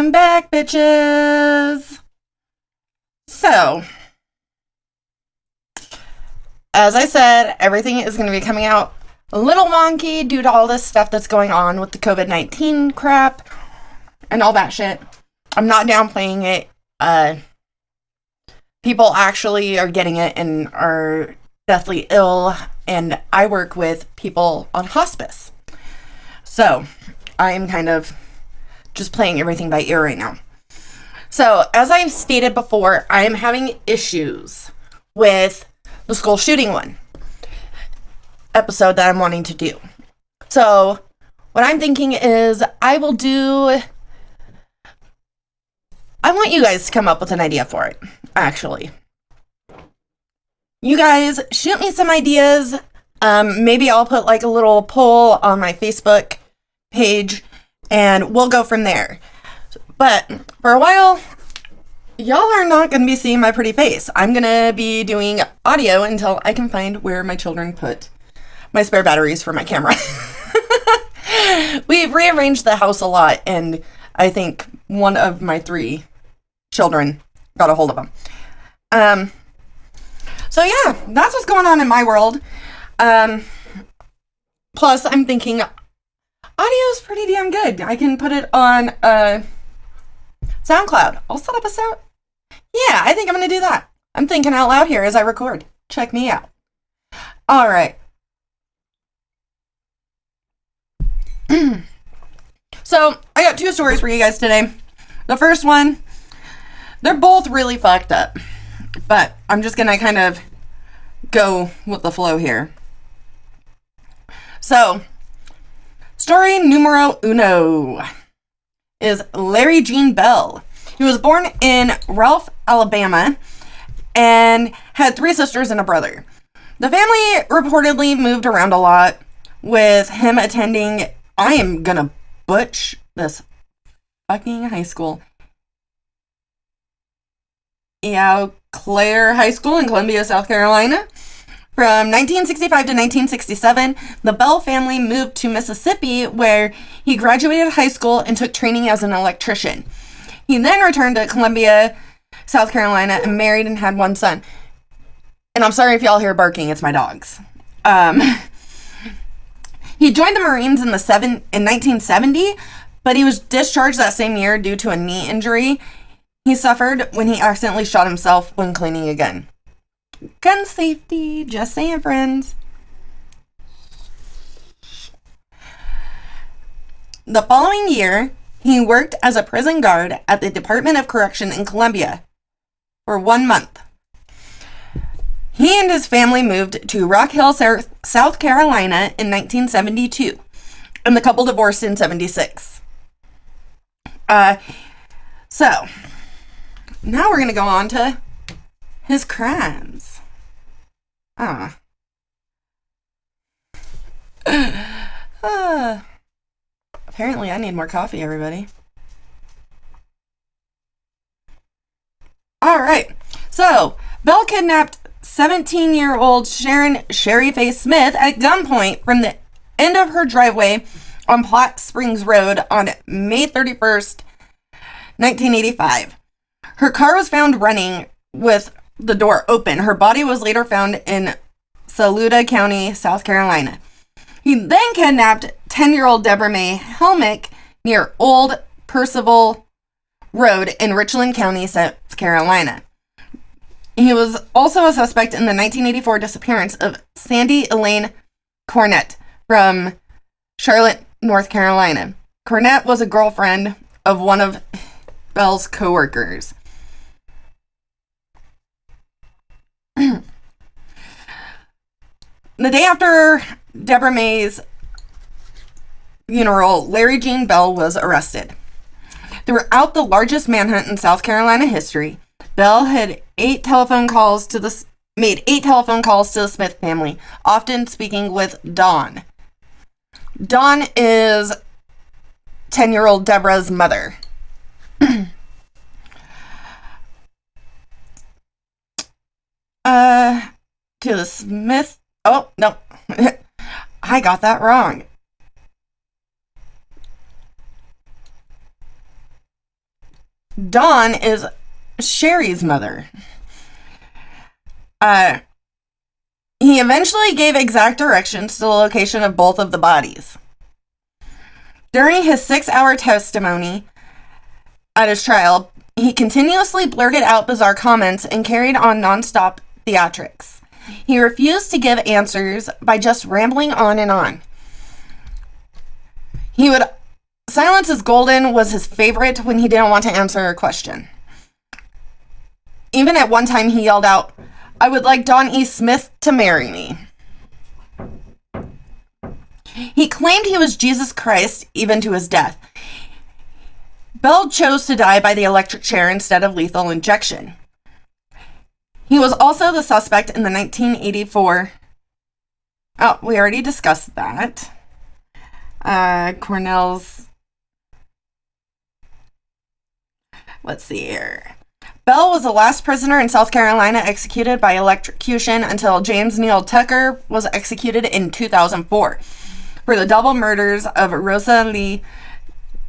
I'm back, bitches. So, as I said, everything is going to be coming out a little wonky due to all this stuff that's going on with the COVID-19 crap and all that shit. I'm not downplaying it. People actually are getting it and are deathly ill, and I work with people on hospice. So, I am kind of just playing everything by ear right now. So, as I've stated before, I am having issues with the school shooting one episode that I'm wanting to do. So, what I'm thinking is I want you guys to come up with an idea for it, actually. You guys shoot me some ideas. Maybe I'll put like a little poll on my Facebook page and we'll go from there. But for a while, y'all are not going to be seeing my pretty face. I'm going to be doing audio until I can find where my children put my spare batteries for my camera. We've rearranged the house a lot, and I think one of my 3 children got a hold of them. So yeah, that's what's going on in my world. Plus, I'm thinking audio is pretty damn good. I can put it on SoundCloud. I'll set up a sound. Yeah, I think I'm going to do that. I'm thinking out loud here as I record. Check me out. All right. So, I got 2 stories for you guys today. The first one, they're both really fucked up. But I'm just going to kind of go with the flow here. So, story numero uno is Larry Gene Bell. He was born in Ralph, Alabama, and had 3 sisters and a brother. The family reportedly moved around a lot, with him attending, I am gonna butch this fucking high school, Eau Claire High School in Columbia, South Carolina. From 1965 to 1967, the Bell family moved to Mississippi, where he graduated high school and took training as an electrician. He then returned to Columbia, South Carolina, and married and had 1 son. And I'm sorry if y'all hear barking, it's my dogs. He joined the Marines in 1970, but he was discharged that same year due to a knee injury he suffered when he accidentally shot himself when cleaning a gun. Gun safety, just saying, friends. The following year, he worked as a prison guard at the Department of Correction in Columbia for 1 month. He and his family moved to Rock Hill, South Carolina in 1972, and the couple divorced in 76. So, now we're going to go on to his crimes. Apparently I need more coffee, everybody. Alright, so, Bell kidnapped 17-year-old Sharon Sherry Faye Smith at gunpoint from the end of her driveway on Platte Springs Road on May 31st, 1985. Her car was found running with the door open. Her body was later found in Saluda County, South Carolina. He then kidnapped 10-year-old Deborah Mae Helmick near Old Percival Road in Richland County, South Carolina. He was also a suspect in the 1984 disappearance of Sandy Elaine Cornett from Charlotte, North Carolina. Cornett was a girlfriend of one of Bell's co-workers. The day after Deborah Mae's funeral, Larry Gene Bell was arrested. Throughout the largest manhunt in South Carolina history, Bell had made 8 telephone calls to the Smith family, often speaking with Dawn. Dawn is 10-year-old Deborah's mother. To the Smith. Oh, no. I got that wrong. Dawn is Sherry's mother. He eventually gave exact directions to the location of both of the bodies. During his 6-hour testimony at his trial, he continuously blurted out bizarre comments and carried on nonstop theatrics. He refused to give answers by just rambling on and on. He would silence as Golden was his favorite when he didn't want to answer a question. Even at one time he yelled out, "I would like Dawn E. Smith to marry me." He claimed he was Jesus Christ even to his death. Bell chose to die by the electric chair instead of lethal injection. He was also the suspect in the 1984... Oh, we already discussed that. Cornell's... Let's see here. Bell was the last prisoner in South Carolina executed by electrocution until James Neal Tucker was executed in 2004 for the double murders of Rosa Lee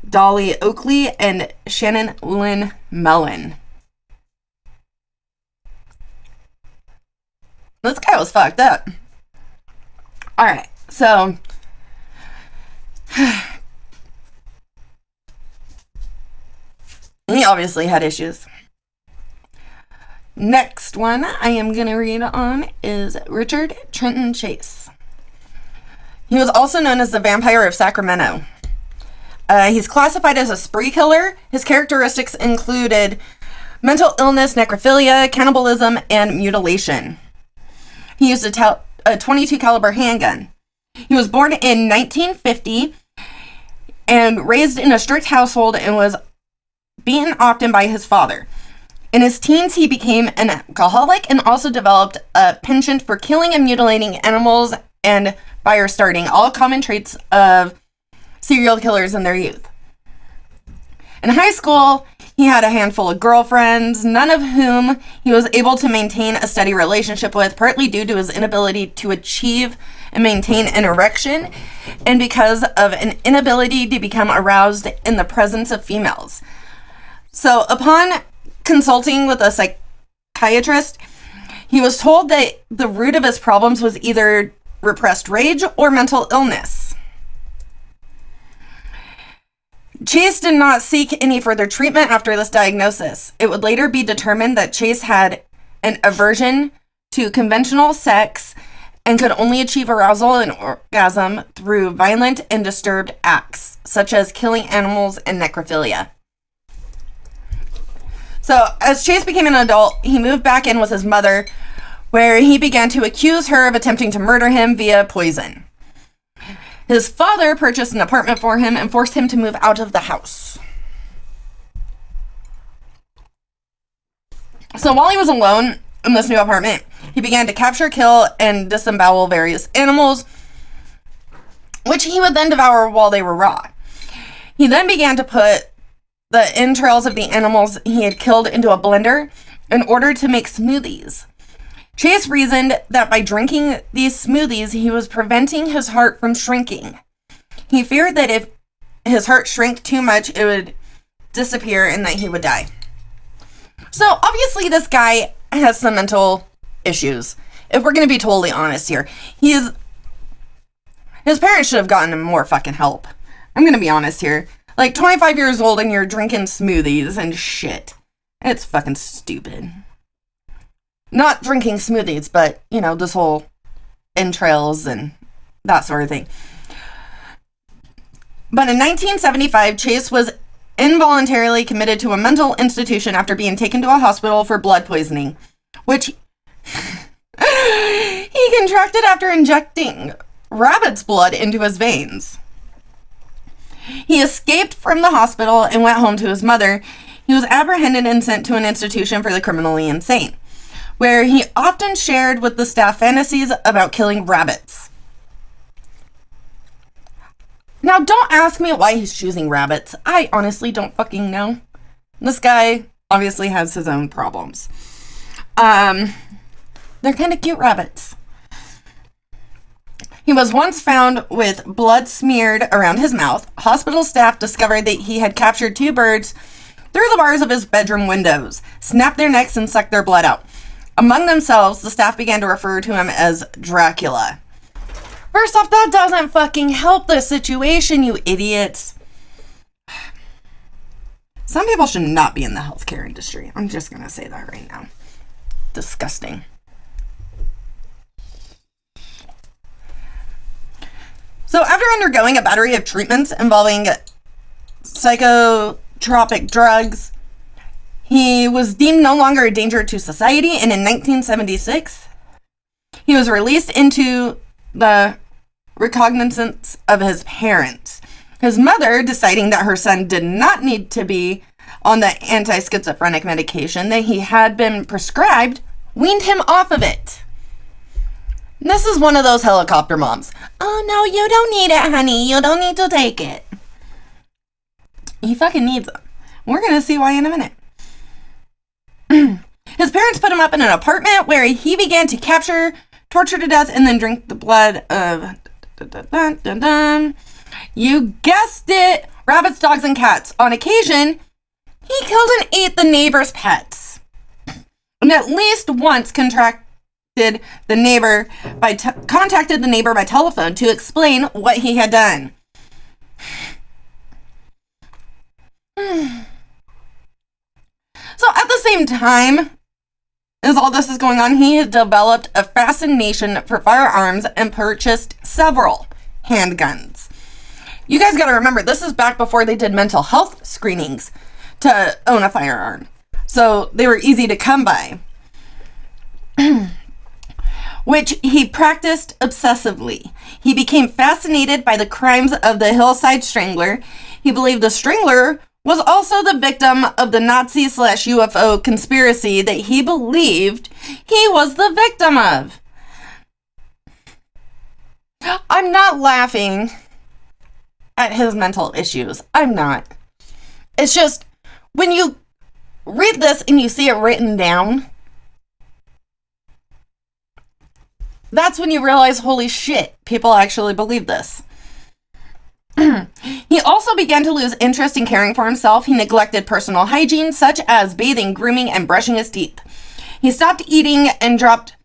Dolly Oakley and Shannon Lynn Mellon. This guy was fucked up. Alright, so... he obviously had issues. Next one I am going to read on is Richard Trenton Chase. He was also known as the Vampire of Sacramento. He's classified as a spree killer. His characteristics included mental illness, necrophilia, cannibalism, and mutilation. He used a 22 caliber handgun. He was born in 1950 and raised in a strict household and was beaten often by his father. In his teens, he became an alcoholic and also developed a penchant for killing and mutilating animals and fire starting, all common traits of serial killers in their youth. In high school, he had a handful of girlfriends, none of whom he was able to maintain a steady relationship with, partly due to his inability to achieve and maintain an erection, and because of an inability to become aroused in the presence of females. So, upon consulting with a psychiatrist, he was told that the root of his problems was either repressed rage or mental illness. Chase did not seek any further treatment after this diagnosis. It would later be determined that Chase had an aversion to conventional sex and could only achieve arousal and orgasm through violent and disturbed acts, such as killing animals and necrophilia. So, as Chase became an adult, he moved back in with his mother, where he began to accuse her of attempting to murder him via poison. His father purchased an apartment for him and forced him to move out of the house. So while he was alone in this new apartment, he began to capture, kill, and disembowel various animals, which he would then devour while they were raw. He then began to put the entrails of the animals he had killed into a blender in order to make smoothies. Chase reasoned that by drinking these smoothies, he was preventing his heart from shrinking. He feared that if his heart shrank too much, it would disappear and that he would die. So, obviously, this guy has some mental issues. If we're going to be totally honest here, his parents should have gotten him more fucking help. I'm going to be honest here. Like, 25 years old and you're drinking smoothies and shit. It's fucking stupid. Not drinking smoothies, but, you know, this whole entrails and that sort of thing. But in 1975, Chase was involuntarily committed to a mental institution after being taken to a hospital for blood poisoning, which he contracted after injecting rabbit's blood into his veins. He escaped from the hospital and went home to his mother. He was apprehended and sent to an institution for the criminally insane, where he often shared with the staff fantasies about killing rabbits. Now, don't ask me why he's choosing rabbits. I honestly don't fucking know. This guy obviously has his own problems. They're kind of cute rabbits. He was once found with blood smeared around his mouth. Hospital staff discovered that he had captured 2 birds through the bars of his bedroom windows, snapped their necks, and sucked their blood out. Among themselves, the staff began to refer to him as Dracula. First off, that doesn't fucking help the situation, you idiots. Some people should not be in the healthcare industry. I'm just going to say that right now. Disgusting. So after undergoing a battery of treatments involving psychotropic drugs, he was deemed no longer a danger to society, and in 1976, he was released into the recognizance of his parents. His mother, deciding that her son did not need to be on the anti-schizophrenic medication that he had been prescribed, weaned him off of it. This is one of those helicopter moms. Oh, no, you don't need it, honey. You don't need to take it. He fucking needs them. We're going to see why in a minute. His parents put him up in an apartment where he began to capture, torture to death, and then drink the blood of... You guessed it! Rabbits, dogs, and cats. On occasion, he killed and ate the neighbor's pets. And at least once contacted the neighbor by telephone to explain what he had done. So at the same time as all this is going on, he had developed a fascination for firearms and purchased several handguns. You guys got to remember, this is back before they did mental health screenings to own a firearm. So they were easy to come by. Which he practiced obsessively. He became fascinated by the crimes of the Hillside Strangler. He believed the Strangler was also the victim of the Nazi/UFO conspiracy that he believed he was the victim of. I'm not laughing at his mental issues. I'm not. It's just, when you read this and you see it written down, that's when you realize, holy shit, people actually believe this. He also began to lose interest in caring for himself. He neglected personal hygiene, such as bathing, grooming, and brushing his teeth. He stopped eating and dropped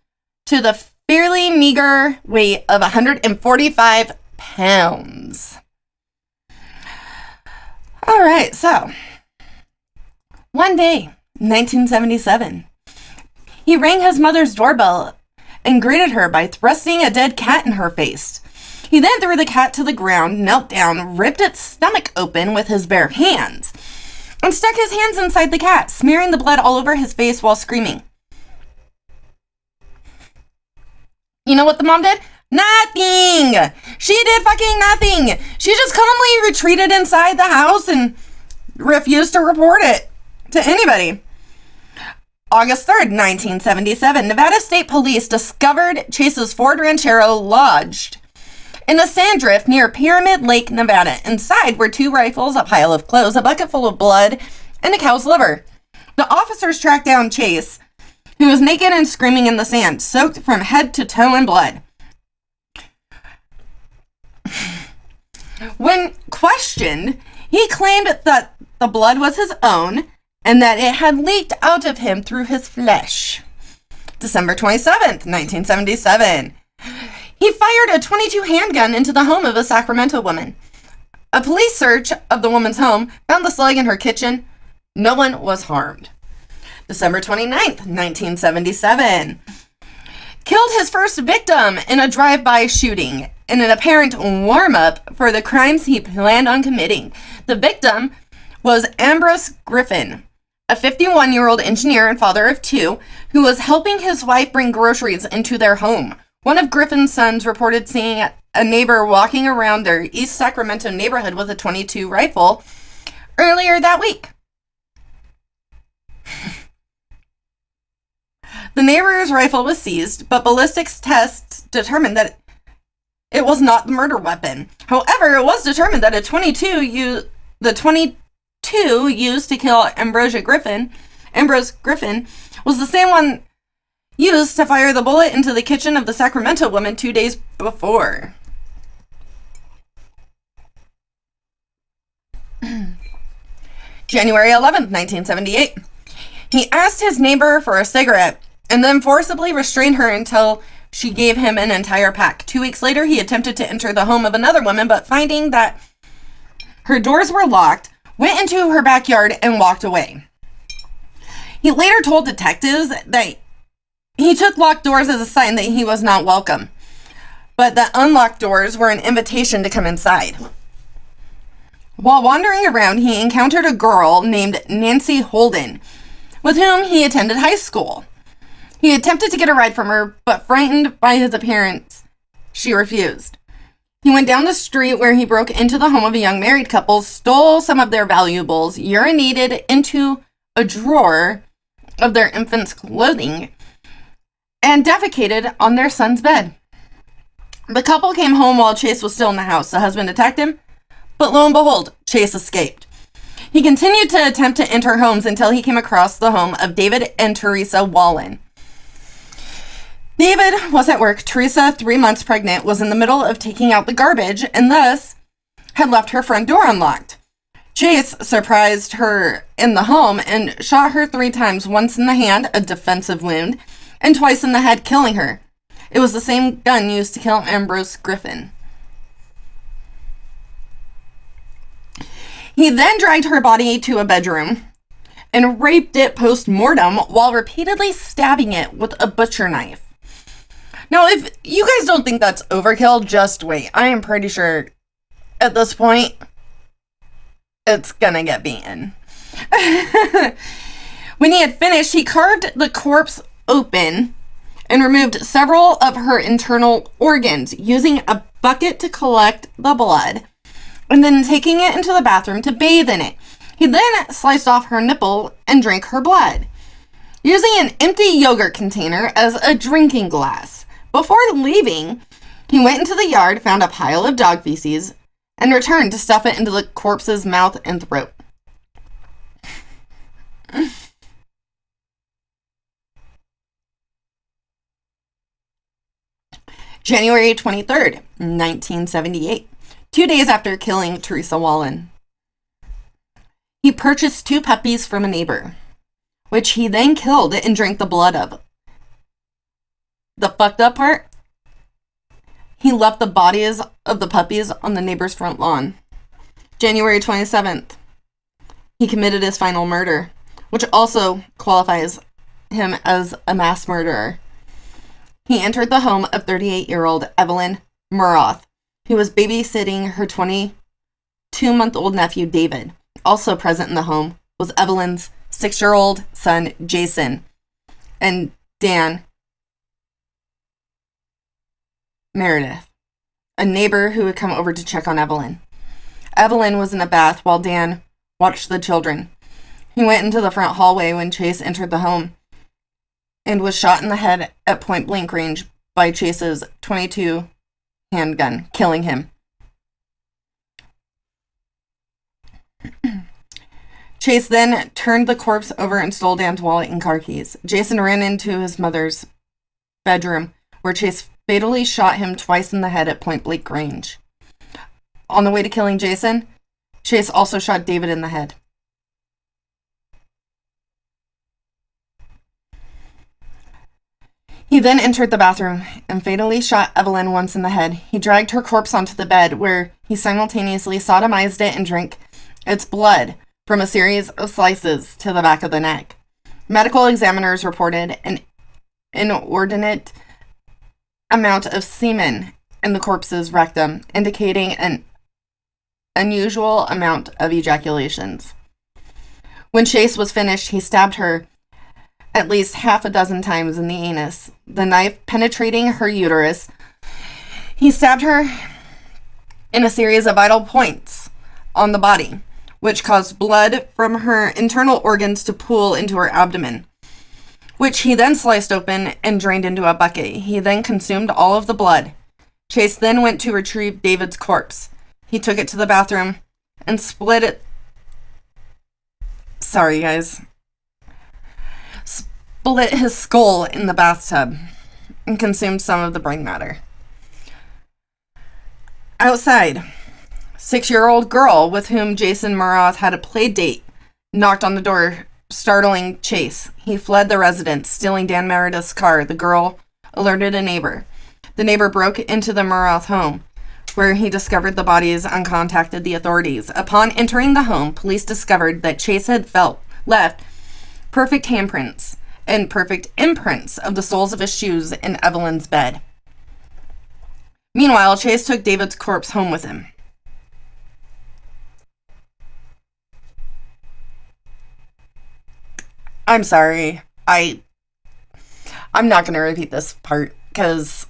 to the fairly meager weight of 145 pounds. All right, so one day, 1977, he rang his mother's doorbell and greeted her by thrusting a dead cat in her face. He then threw the cat to the ground, knelt down, ripped its stomach open with his bare hands, and stuck his hands inside the cat, smearing the blood all over his face while screaming. You know what the mom did? Nothing! She did fucking nothing! She just calmly retreated inside the house and refused to report it to anybody. August 3rd, 1977, Nevada State Police discovered Chase's Ford Ranchero lodged in a sand drift near Pyramid Lake, Nevada. Inside were 2 rifles, a pile of clothes, a bucket full of blood, and a cow's liver. The officers tracked down Chase, who was naked and screaming in the sand, soaked from head to toe in blood. When questioned, he claimed that the blood was his own and that it had leaked out of him through his flesh. December 27th, 1977. He fired a .22 handgun into the home of a Sacramento woman. A police search of the woman's home found the slug in her kitchen. No one was harmed. December 29th, 1977. Killed his first victim in a drive-by shooting in an apparent warm-up for the crimes he planned on committing. The victim was Ambrose Griffin, a 51-year-old engineer and father of 2 who was helping his wife bring groceries into their home. One of Griffin's sons reported seeing a neighbor walking around their East Sacramento neighborhood with a .22 rifle earlier that week. The neighbor's rifle was seized, but ballistics tests determined that it was not the murder weapon. However, it was determined that the .22 used to kill Ambrose Griffin was the same one used to fire the bullet into the kitchen of the Sacramento woman 2 days before. January 11th, 1978. He asked his neighbor for a cigarette and then forcibly restrained her until she gave him an entire pack. 2 weeks later, he attempted to enter the home of another woman, but finding that her doors were locked, went into her backyard and walked away. He later told detectives that he took locked doors as a sign that he was not welcome, but the unlocked doors were an invitation to come inside. While wandering around, he encountered a girl named Nancy Holden, with whom he attended high school. He attempted to get a ride from her, but frightened by his appearance, she refused. He went down the street where he broke into the home of a young married couple, stole some of their valuables, urinated into a drawer of their infant's clothing, and defecated on their son's bed. The couple came home while Chase was still in the house. The husband attacked him, but lo and behold, Chase escaped. He continued to attempt to enter homes until he came across the home of David and Teresa Wallen. David was at work. Teresa, 3 months pregnant, was in the middle of taking out the garbage and thus had left her front door unlocked. Chase surprised her in the home and shot her 3 times, once in the hand, a defensive wound, and twice in the head, killing her. It was the same gun used to kill Ambrose Griffin. He then dragged her body to a bedroom and raped it post-mortem while repeatedly stabbing it with a butcher knife. Now, if you guys don't think that's overkill, just wait. I am pretty sure at this point, it's gonna get beaten. When he had finished, he carved the corpse open and removed several of her internal organs, using a bucket to collect the blood, and then taking it into the bathroom to bathe in it. He then sliced off her nipple and drank her blood, using an empty yogurt container as a drinking glass. Before leaving, he went into the yard, found a pile of dog feces, and returned to stuff it into the corpse's mouth and throat. January 23rd, 1978. 2 days after killing Teresa Wallen, he purchased 2 puppies from a neighbor, which he then killed and drank the blood of. The fucked up part? He left the bodies of the puppies on the neighbor's front lawn. January 27th, he committed his final murder, which also qualifies him as a mass murderer. He entered the home of 38-year-old Evelyn Murath, who was babysitting her 22-month-old nephew, David. Also present in the home was Evelyn's 6-year-old son, Jason, and Dan Meredith, a neighbor who had come over to check on Evelyn. Evelyn was in a bath while Dan watched the children. He went into the front hallway when Chase entered the home and was shot in the head at point-blank range by Chase's .22 handgun, killing him. Chase then turned the corpse over and stole Dan's wallet and car keys. Jason ran into his mother's bedroom, where Chase fatally shot him twice in the head at point-blank range. On the way to killing Jason, Chase also shot David in the head. He then entered the bathroom and fatally shot Evelyn once in the head. He dragged her corpse onto the bed, where he simultaneously sodomized it and drank its blood from a series of slices to the back of the neck. Medical examiners reported an inordinate amount of semen in the corpse's rectum, indicating an unusual amount of ejaculations. When Chase was finished, he stabbed her at least half a dozen times in the anus, the knife penetrating her uterus. He stabbed her in a series of vital points on the body, which caused blood from her internal organs to pool into her abdomen, which he then sliced open and drained into a bucket. He then consumed all of the blood. Chase then went to retrieve David's corpse. He took it to the bathroom and split it. Sorry, guys. Split his skull in the bathtub and consumed some of the brain matter. Outside, 6-year-old girl with whom Jason Murath had a play date knocked on the door, startling Chase. He fled the residence, stealing Dan Meredith's car. The girl alerted a neighbor. The neighbor broke into the Murath home, where he discovered the bodies and contacted the authorities. Upon entering the home, police discovered that Chase had left perfect handprints and perfect imprints of the soles of his shoes in Evelyn's bed. Meanwhile, Chase took David's corpse home with him. I'm sorry. I'm not going to repeat this part because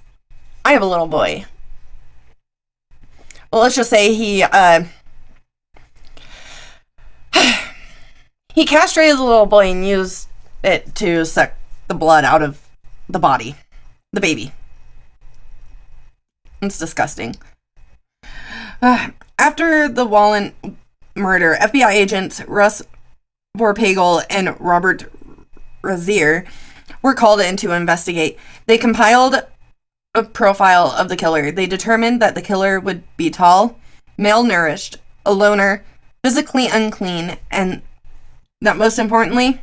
I have a little boy. Well, let's just say he castrated the little boy and used it to suck the blood out of the body, the baby. It's disgusting. After the Wallen murder, FBI agents Russ Vorpagel and Robert Razier were called in to investigate. They compiled a profile of the killer. They determined that the killer would be tall, malnourished, a loner, physically unclean, and that most importantly,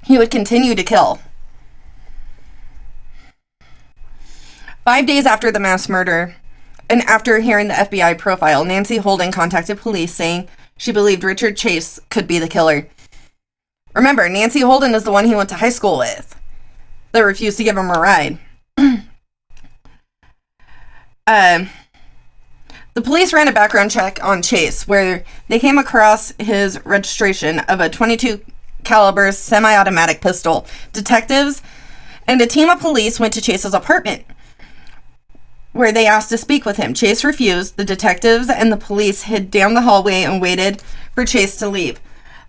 he would continue to kill. 5 days after the mass murder, and after hearing the FBI profile, Nancy Holden contacted police saying she believed Richard Chase could be the killer. Remember, Nancy Holden is the one he went to high school with that refused to give him a ride. The police ran a background check on Chase, where they came across his registration of a .22 caliber semi-automatic pistol. Detectives and a team of police went to Chase's apartment, where they asked to speak with him. Chase refused. The detectives and the police hid down the hallway and waited for Chase to leave,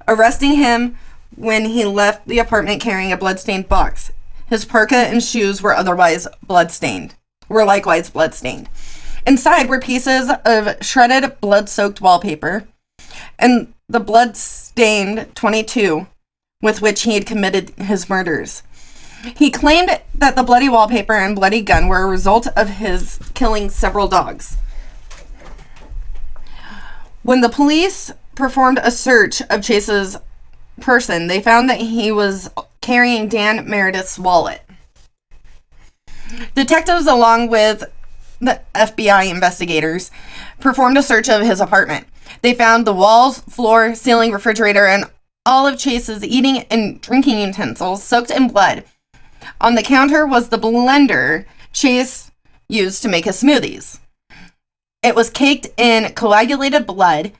arresting him when he left the apartment carrying a bloodstained box. His parka and shoes were likewise bloodstained. Inside were pieces of shredded, blood-soaked wallpaper and the blood-stained .22 with which he had committed his murders. He claimed that the bloody wallpaper and bloody gun were a result of his killing several dogs. When the police performed a search of Chase's person, they found that he was carrying Dan Meredith's wallet. Detectives, along with the FBI investigators, performed a search of his apartment. They found the walls, floor, ceiling, refrigerator, and all of Chase's eating and drinking utensils soaked in blood. On the counter was the blender Chase used to make his smoothies. It was caked in coagulated blood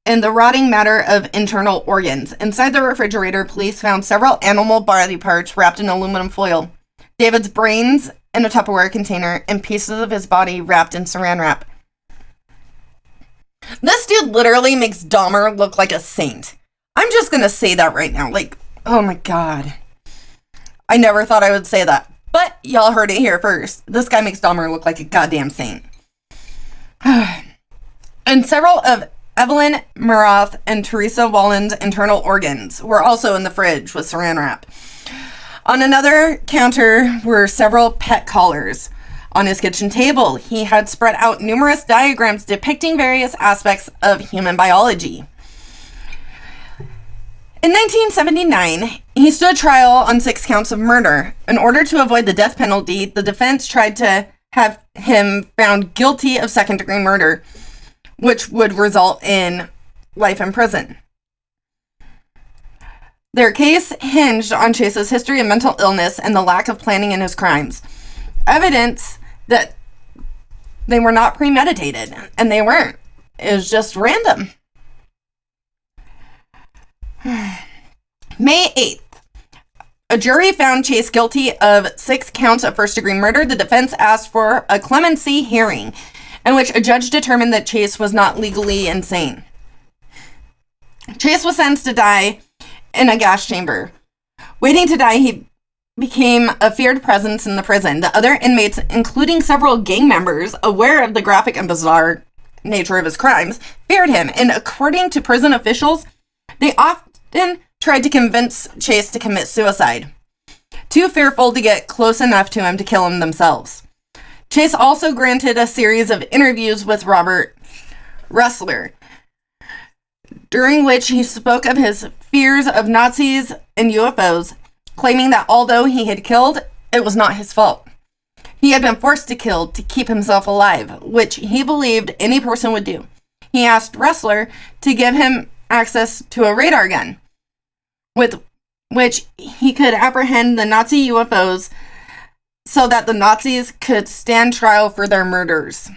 and the rotting matter of internal organs. Inside the refrigerator, police found several animal body parts wrapped in aluminum foil, David's brains in a Tupperware container, and pieces of his body wrapped in saran wrap. This dude literally makes Dahmer look like a saint. I'm just gonna say that right now. Like, oh my god. I never thought I would say that, but y'all heard it here first. This guy makes Dahmer look like a goddamn saint. And several of Evelyn Murath and Teresa Wallen's internal organs were also in the fridge with saran wrap. On another counter were several pet collars. On his kitchen table, he had spread out numerous diagrams depicting various aspects of human biology. In 1979, he stood trial on 6 counts of murder. In order to avoid the death penalty, the defense tried to have him found guilty of second-degree murder, which would result in life in prison. Their case hinged on Chase's history of mental illness and the lack of planning in his crimes. Evidence that they were not premeditated, and they weren't. It was just random. May 8th. A jury found Chase guilty of 6 counts of first-degree murder. The defense asked for a clemency hearing, in which a judge determined that Chase was not legally insane. Chase was sentenced to die in a gas chamber. Waiting to die, he became a feared presence in the prison. The other inmates, including several gang members, aware of the graphic and bizarre nature of his crimes, feared him, and according to prison officials, they often tried to convince Chase to commit suicide, too fearful to get close enough to him to kill him themselves. Chase also granted a series of interviews with Robert Ressler, during which he spoke of his fears of Nazis and UFOs, claiming that although he had killed, it was not his fault. He had been forced to kill to keep himself alive, which he believed any person would do. He asked Ressler to give him access to a radar gun, with which he could apprehend the Nazi UFOs so that the Nazis could stand trial for their murders.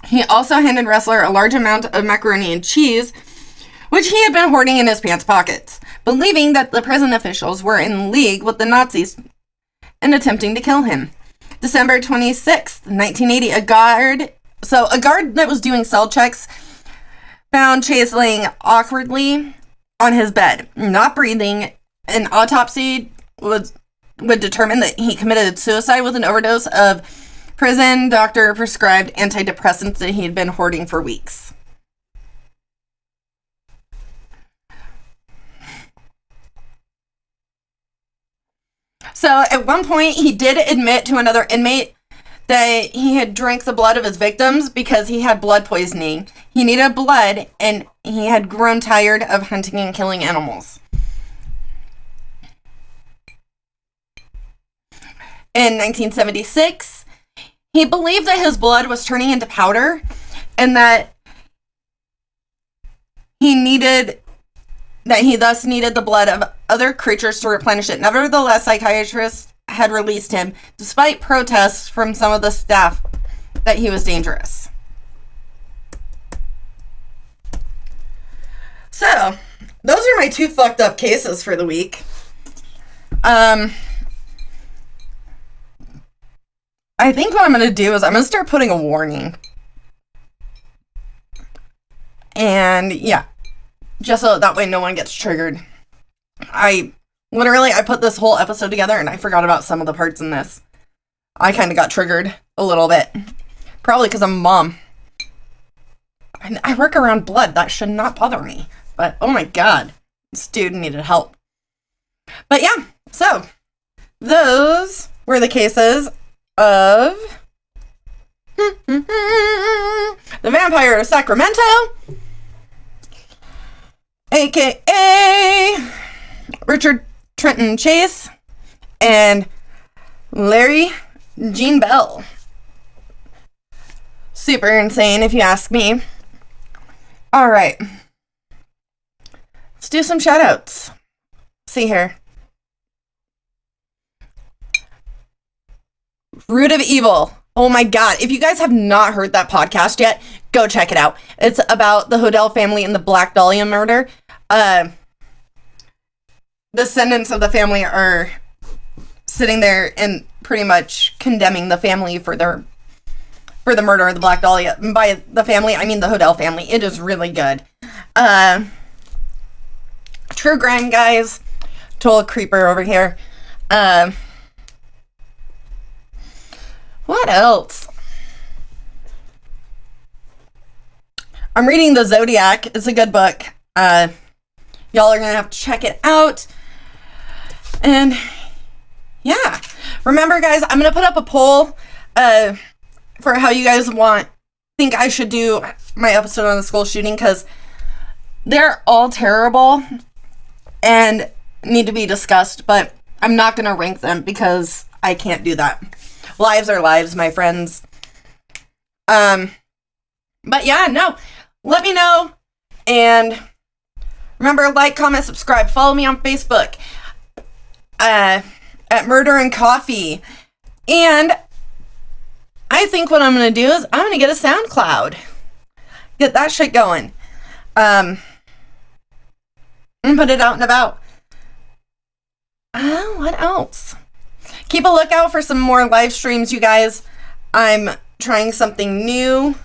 He also handed Ressler a large amount of macaroni and cheese, which he had been hoarding in his pants pockets, believing that the prison officials were in league with the Nazis and attempting to kill him. December 26th, 1980, a guard that was doing cell checks found Chase laying awkwardly on his bed, not breathing. An autopsy would determine that he committed suicide with an overdose of prison doctor prescribed antidepressants that he had been hoarding for weeks. So at one point, he did admit to another inmate that he had drank the blood of his victims because he had blood poisoning. He needed blood, and he had grown tired of hunting and killing animals. In 1976, he believed that his blood was turning into powder and that he thus needed the blood of other creatures to replenish it. Nevertheless, psychiatrists had released him, despite protests from some of the staff that he was dangerous. So, those are my 2 fucked up cases for the week. I think what I'm going to do is I'm going to start putting a warning. And, yeah. Just so that way no one gets triggered. I put this whole episode together and I forgot about some of the parts in this. I kind of got triggered a little bit. Probably because I'm a mom. And I work around blood. That should not bother me. But, oh my god. This dude needed help. But yeah, so. Those were the cases of the Vampire of Sacramento, aka Richard Trenton Chase, and Larry Gene Bell. Super insane, if you ask me. Alright. Let's do some shoutouts. See here. Root of Evil. Oh my god. If you guys have not heard that podcast yet, go check it out. It's about the Hodel family and the Black Dahlia murder. Descendants of the family are sitting there and pretty much condemning the family for the murder of the Black Dahlia. And by the family, I mean the Hodel family. It is really good. True crime, guys. Total creeper over here. What else? I'm reading The Zodiac. It's a good book. Y'all are gonna have to check it out. And yeah, remember, guys, I'm gonna put up a poll for how you guys think I should do my episode on the school shooting, because they're all terrible and need to be discussed, but I'm not gonna rank them because I can't do that. Lives are lives, my friends. But yeah, no. Let me know. And remember, like, comment, subscribe. Follow me on Facebook. At Murder and Coffee. And I think what I'm going to do is I'm going to get a SoundCloud. Get that shit going. And put it out and about. What else? Keep a lookout for some more live streams, you guys. I'm trying something new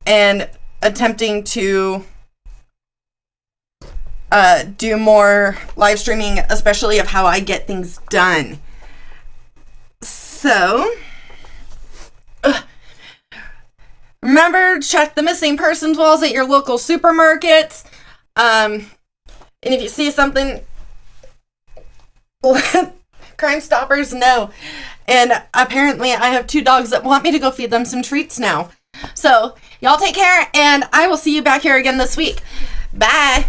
and attempting to do more live streaming, especially of how I get things done. So, remember, check the missing persons walls at your local supermarkets. And if you see something, Crime Stoppers know. And apparently I have 2 dogs that want me to go feed them some treats now. So Y'all take care, and I will see you back here again this week. Bye.